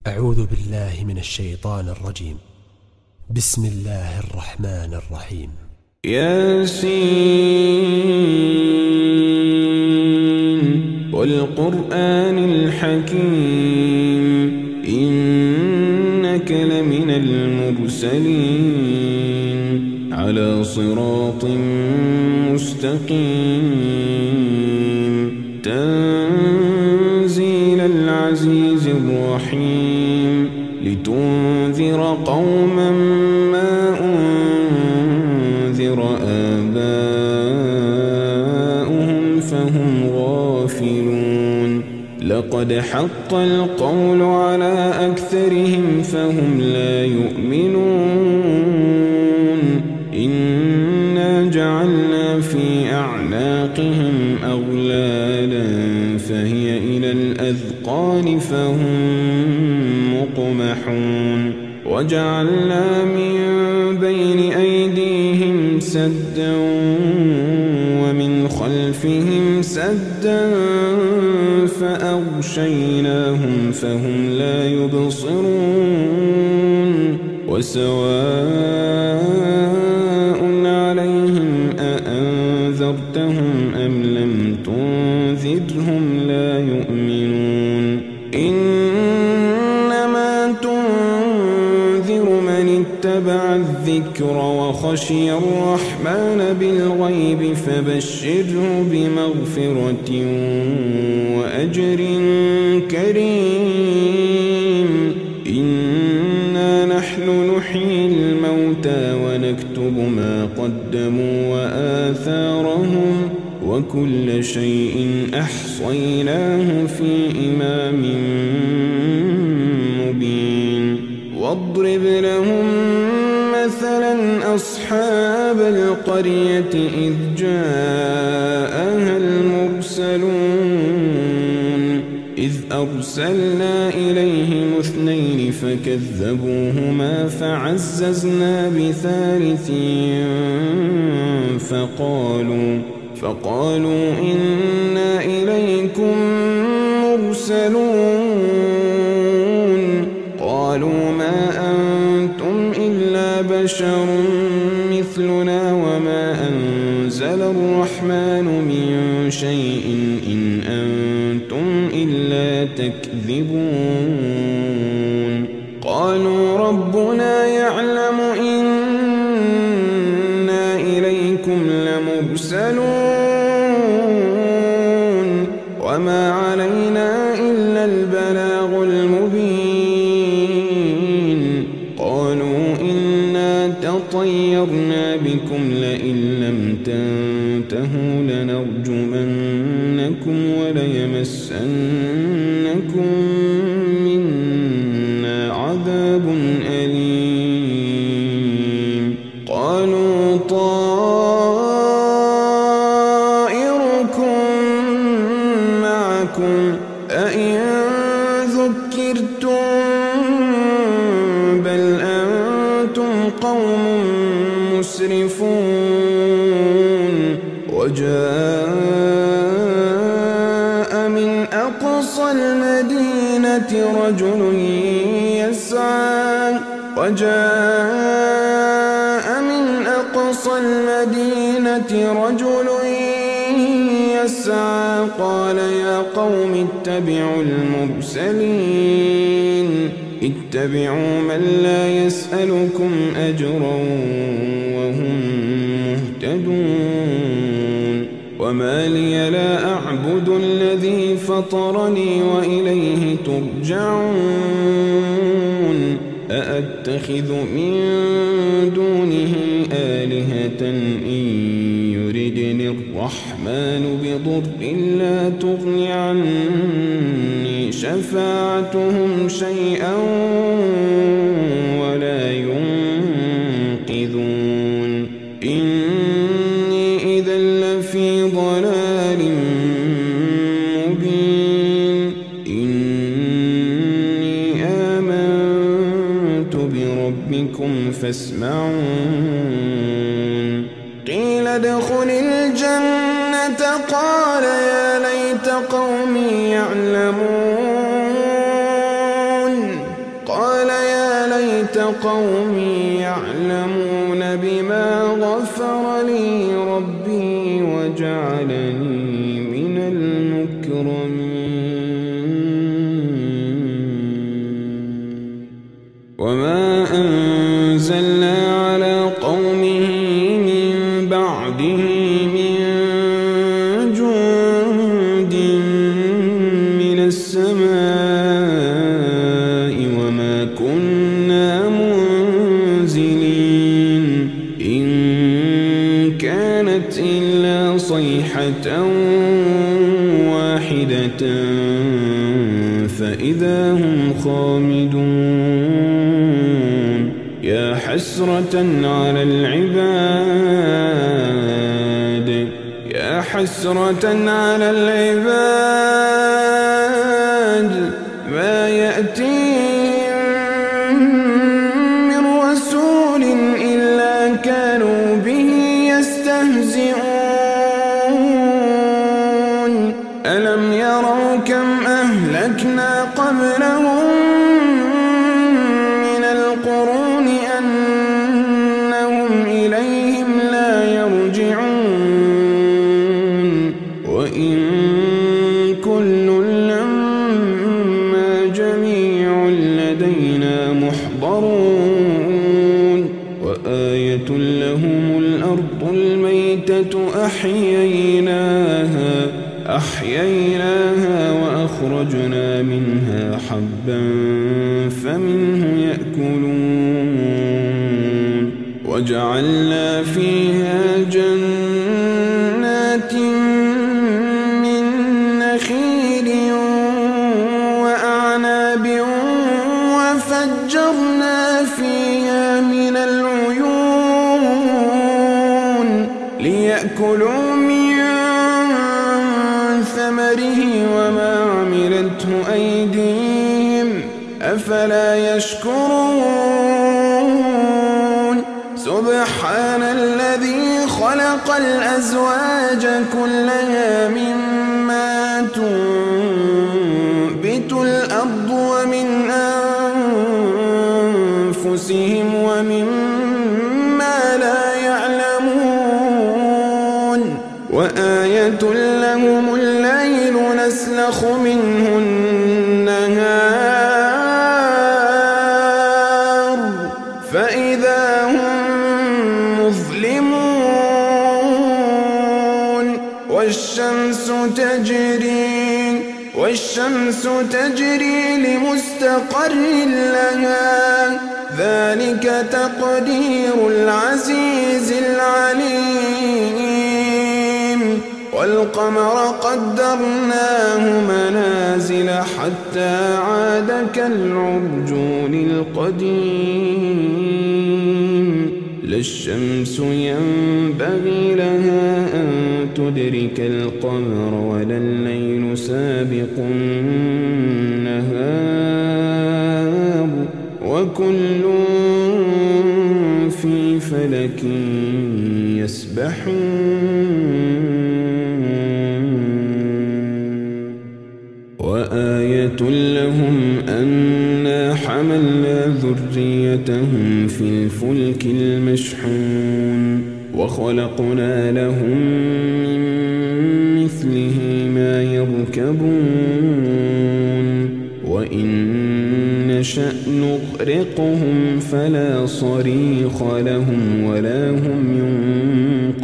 أعوذ بالله من الشيطان الرجيم. بسم الله الرحمن الرحيم. ياسين والقرآن الحكيم إنك لمن المرسلين على صراط مستقيم تنزيل العزيز الرحيم لتنذر قوما ما أنذر آباؤهم فهم غافلون لقد حق القول على أكثرهم فهم لا يؤمنون إنا جعلنا في أعناقهم أغلالا فهي إلى الأذقان فهم مقمحون وجعلنا من بين أيديهم سدا ومن خلفهم سدا فأغشيناهم فهم لا يبصرون وسواء عليهم أأنذرتهم أم لم تنذرهم لا يؤمنون إنما تنذر من اتبع الذكر وخشي الرحمن بالغيب فبشره بمغفرة وأجر كريم إنا نحن نحيي الموتى ونكتب ما قدموا وآثارهم وكل شيء أحصيناه في إمام مبين واضرب لهم مثلا أصحاب القرية إذ جاءها المرسلون إذ أرسلنا إليهم اثنين فكذبوهما فعززنا بثالث فقالوا إنا إليكم مرسلون قالوا ما أنتم إلا بشر مثلنا وما أنزل الرحمن من شيء إن أنتم إلا تكذبون قالوا ربنا يعلم إنا إليكم لمرسلون وما علينا إلا البلاغ المبين قالوا إنا تطيرنا بكم لئن لم تنتهوا لنرجمنكم وليمسنكم منا عذاب أليم قالوا طائركم معكم أئن ذكرتم بل أنتم قوم مسرفون وجاء من أقصى المدينة رجل يسعى قال يا قوم اتبعوا المرسلين اتبعوا من لا يسألكم أجرا وهم مهتدون وما لي لا أعبد الذي فطرني وإليه ترجعون أأتخذ من دونه آلهة إن يردني الرحمن بضر لا تغن عني شفاعتهم شيئا ولا ينقذون إني إذا لفي ضلال مبين إني آمنت بربكم فاسمعون قيل ادخل الجنة قال يا ليت قومي يعلمون ليت قومي يعلمون بما غفر لي ربي وجعلني من المكرمين وما أنزلنا على قومه من بعده من جند من السماء وما كنا منزلين إن كانت إلا صيحة واحدة فإذا هم خامدون يا حسرة على العباد يا حسرة على العباد ما يأتيهم من رسول إلا كانوا به يستهزئون ألم يروا كم أهلكنا قبلهم من القرون أنهم إليهم لا يرجعون وإن كل لما جميع لدينا محضرون وآية لهم الأرض الميتة أحييناها وأخرجنا منها حبا فمنه يأكلون وجعلنا فيها جنات من نخيل وأعناب وفجرنا فيها من العيون ليأكلوا من ثمره وما عملته أيديهم أفلا يشكرون سبحان الذي خلق الأزواج كلها مما تنبت الأرض ومن أنفسهم ومما لا يعلمون وآية لهم الليل نسلخ منه النهار فإذا هم مظلمون والشمس تجري لمستقر لها ذلك تقدير العزيز العليم والقمر قدرناه منازل حتى عاد كالعرجون القديم لا الشمس ينبغي لها أن تدرك القمر ولا الليل سابق النهار وكل في فلك يسبحون وآية لهم أنا حملنا ذريتهم في الفلك المشحون وخلقنا لهم من مثله ما يركبون وإن نشأ نغرقهم فلا صريخ لهم ولا هم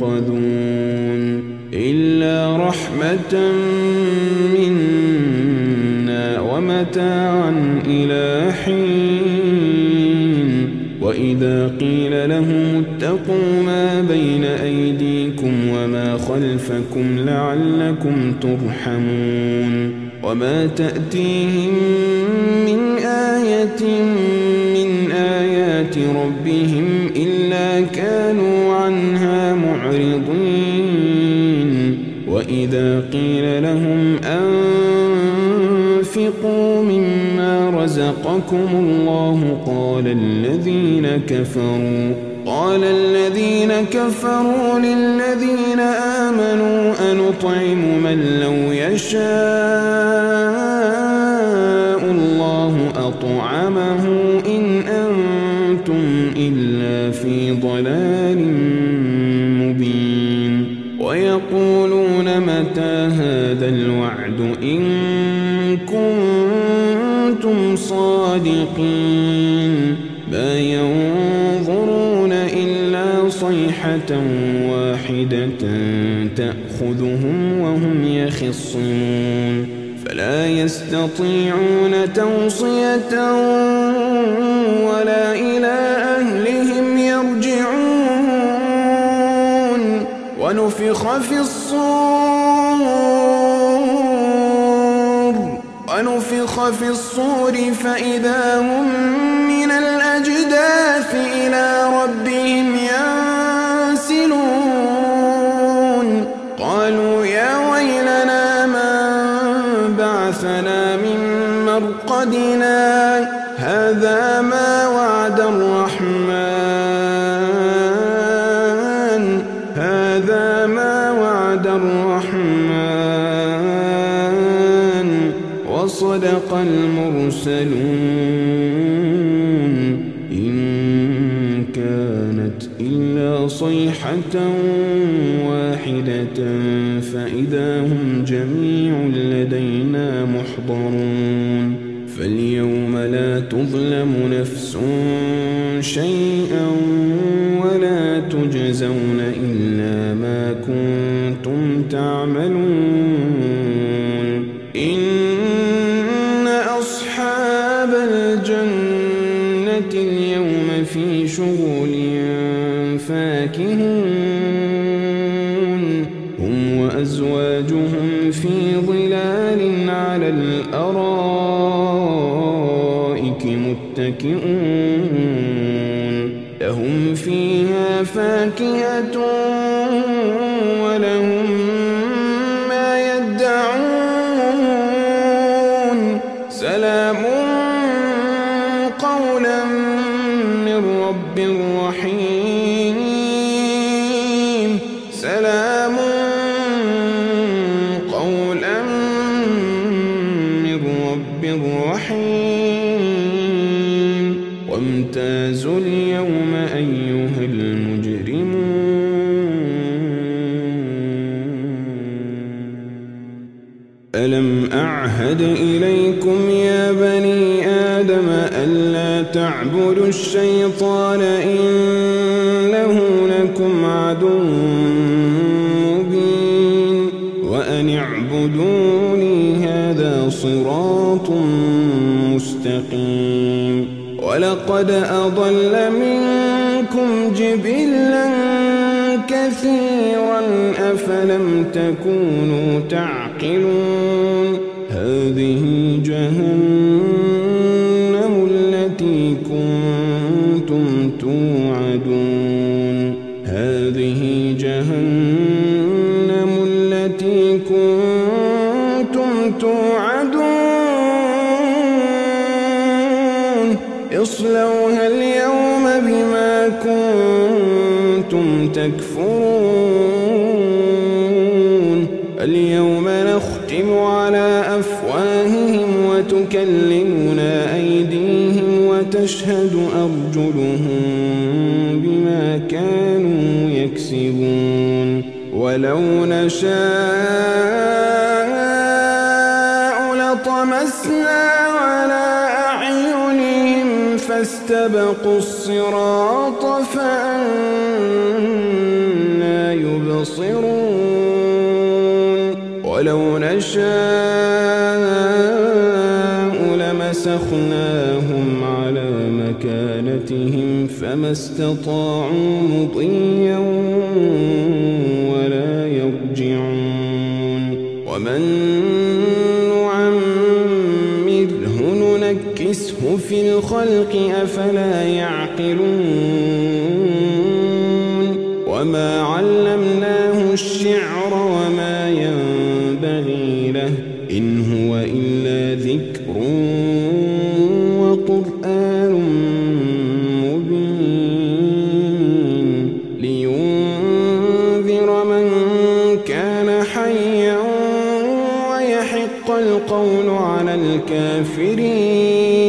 ينقذون إلا رحمة منا ومتاعا إلى حين وإذا قيل لهم اتقوا ما بين أيديكم وما خلفكم لعلكم ترحمون وما تأتيهم من آية من آيات ربهم إلا كانوا عنها معرضين وإذا قيل لهم أنفقوا مما رزقكم الله قال الذين كفروا للذين آمنوا أنطعم من لو يشاء الله أطعمه وطعامه إن أنتم إلا في ضلال مبين ويقولون متى هذا الوعد إن كنتم صادقين ما ينظرون إلا صيحة واحدة تأخذهم وهم يخصمون فلا يستطيعون توصية ولا إلى أهلهم يرجعون ونفخ في الصور فإذا هم من الأجداث إلى ربهم ينسلون قالوا يا ويلنا من بعثنا من مرقدنا هذا ما وعد الرحمن وصدق المرسلون إن كانت إلا صيحة واحدة فإذا هم جميع لدينا محضرون فاليوم لا تظلم نفس شيئا ولا تجزون إلا ما كنتم تعملون إن أصحاب الجنة اليوم في شغل فاكهون هم وأزواجهم في ظلال على الأرائك متكئون لهم فيها فاكهة ولهم ما يدعون سلام قولا من رب رحيم سلام قولا من رب رحيم وامتازوا اليوم أيها المجرمون ألم أعهد إليكم يا بني آدم ألا تعبدوا الشيطان إنه لكم عدو مبين وأن اعبدوني هذا صراط مستقيم ولقد أضل منكم جبلا كثيرا أفلم تكونوا تعقلون هذه جهنم التي كنتم توعدون هذه جهنم التي كنتم توعدون اصلوها اليوم بما كنتم تكفرون اليوم نختم على أفواههم وتكلمنا أيديهم وتشهد أرجلهم بما كانوا يكسبون ولو نشاء لطمسنا على أعينهم فاستبقوا الصراط فأنى يبصرون ولو نشاء لمسخناهم على مكانتهم فما استطاعوا مضيا ولا يرجعون ومن نعمره ننكسه في الخلق أفلا يعقلون وما علمناه الشعر وما ينبغي له إن هو إلا ذكر وقرآن مبين لينذر من كان حيا ويحق القول على الكافرين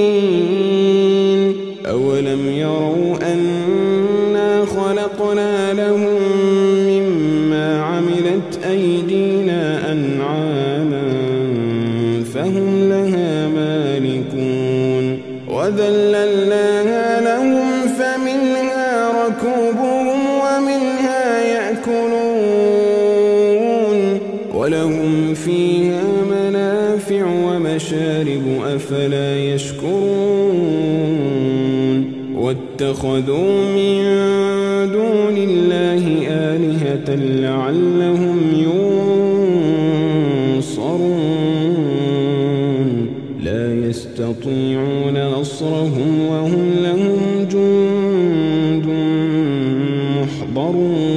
وذللناها لهم فمنها ركوبهم ومنها يأكلون ولهم فيها منافع ومشارب أفلا يشكرون واتخذوا من دون الله آلهة لعلهم ينصرون لا يستطيعون نصرهم وهم لهم جند محضرون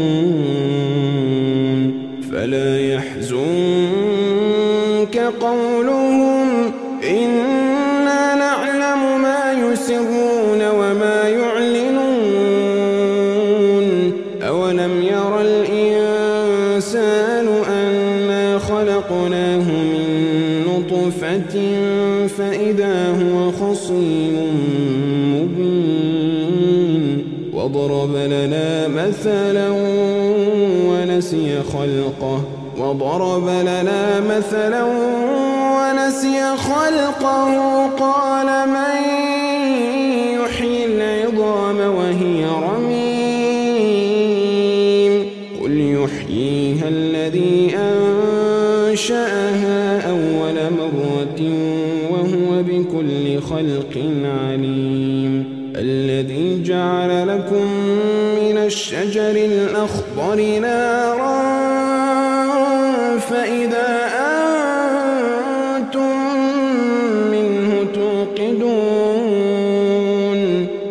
فلا يحزنك قولهم إنا نعلم ما يسرون وما يعلنون أولم ير الإنسان أنا خلقناه من نطفة فإذا هو خصيم مبين وضرب لنا مثلا ونسي خلقه قال من يحيي العظام وهي رميم قل يحييها الذي أنشأها أول مرة وهو بكل خلق عليم الذي جعل لكم من الشجر الأخضر نارا فإذا أنتم منه توقدون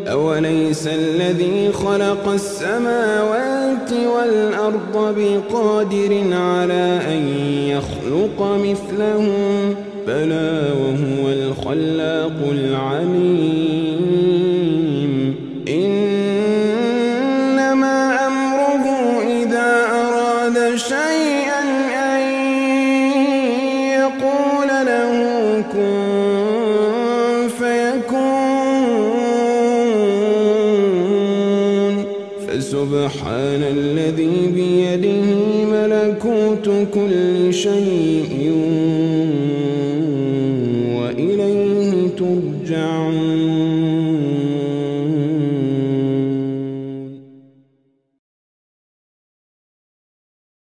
أوليس الذي خلق السماوات والأرض بقادر على أن يخلق مثلهم بلى وهو الخلاق العليم إنما أمره إذا أراد شيئا أن يقول له كن فيكون فسبحان الذي بيده ملكوت كل شيء وإليه ترجعون